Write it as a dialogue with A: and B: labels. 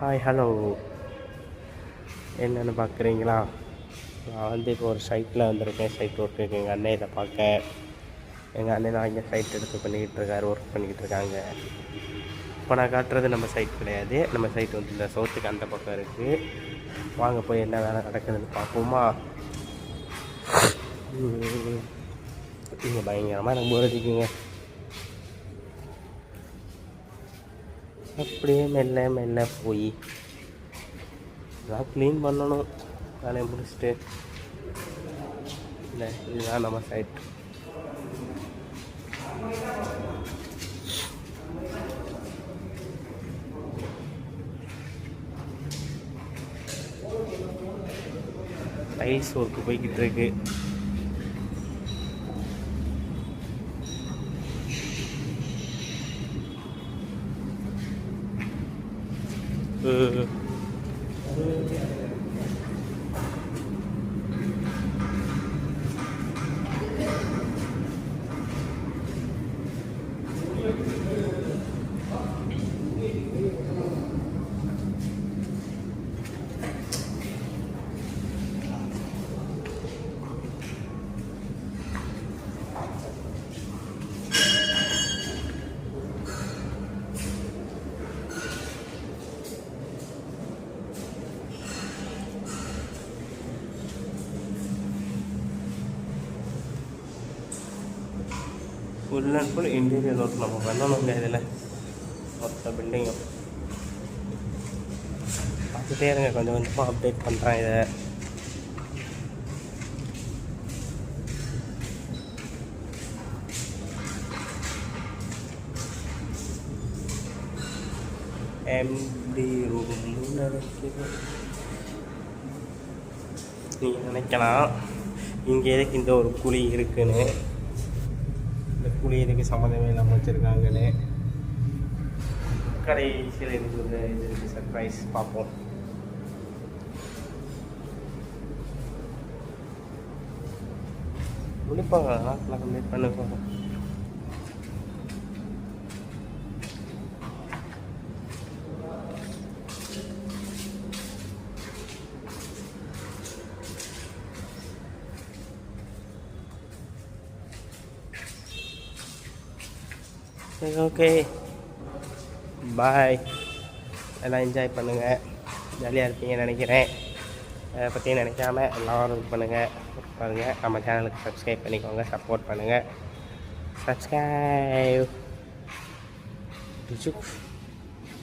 A: Hi hello, என்னென்னு பார்க்குறீங்களா? நான் வந்து இப்போ ஒரு சைட்டில் வந்திருக்கேன். சைட் ஒர்க்குக்கு எங்கள் அண்ணன் இதை பார்க்க. எங்கள் அண்ணன் தான் இங்கே சைட் எடுத்து பண்ணிக்கிட்டு இருக்காரு, ஒர்க் பண்ணிக்கிட்டு இருக்காங்க. இப்போ நான் காட்டுறது நம்ம சைட் கிடையாது. நம்ம சைட் வந்து இந்த சவுத்துக்கு அந்த பக்கம் இருக்குது. வாங்க போய் என்ன வேலை நடக்குதுன்னு பார்ப்போமா? இங்கே பயங்கரமாக எனக்கு போர் அடிக்குங்க. அப்படியே மெல்ல மெல்ல போய் இதெல்லாம் க்ளீன் பண்ணணும். வேலையை முடிச்சுட்டு இல்லை, இதுதான் நம்ம சைட். டைல்ஸ் ஒர்க்கு போய்கிட்டு இருக்கு. Full and full interior work நம்ம பண்ணணுங்க. இதில் மொத்த பில்டிங்கும் பார்த்துட்டே இருங்க, கொஞ்சம் கொஞ்சமாக அப்டேட் பண்ணுறேன். இதை எம்டி ரூம்னு நினைக்கிறேன். நீங்கள் நினைக்கலாம் இங்கே எதுக்கு இந்த ஒரு குழி இருக்குன்னு. இந்த குழி இதுக்கு சம்மந்தமே இல்லாமல் வச்சுருக்காங்கன்னு. கடைசியில் இருக்குது இது சர்ப்ரைஸ். பார்ப்போம். முடிப்பாங்க, நாட்டில் கம்ப்ளீட் பண்ணுவாங்க. சரி, ஓகே, பாய். எல்லாம் என்ஜாய் பண்ணுங்கள், ஜாலியாக இருப்பீங்கன்னு நினைக்கிறேன். அதை பற்றி நினைக்காம எல்லோரும் இது பண்ணுங்கள், பாருங்கள். நம்ம சேனலுக்கு சப்ஸ்கிரைப் பண்ணிக்கோங்க, சப்போர்ட் பண்ணுங்கள். சப்ஸ்கிரைப்.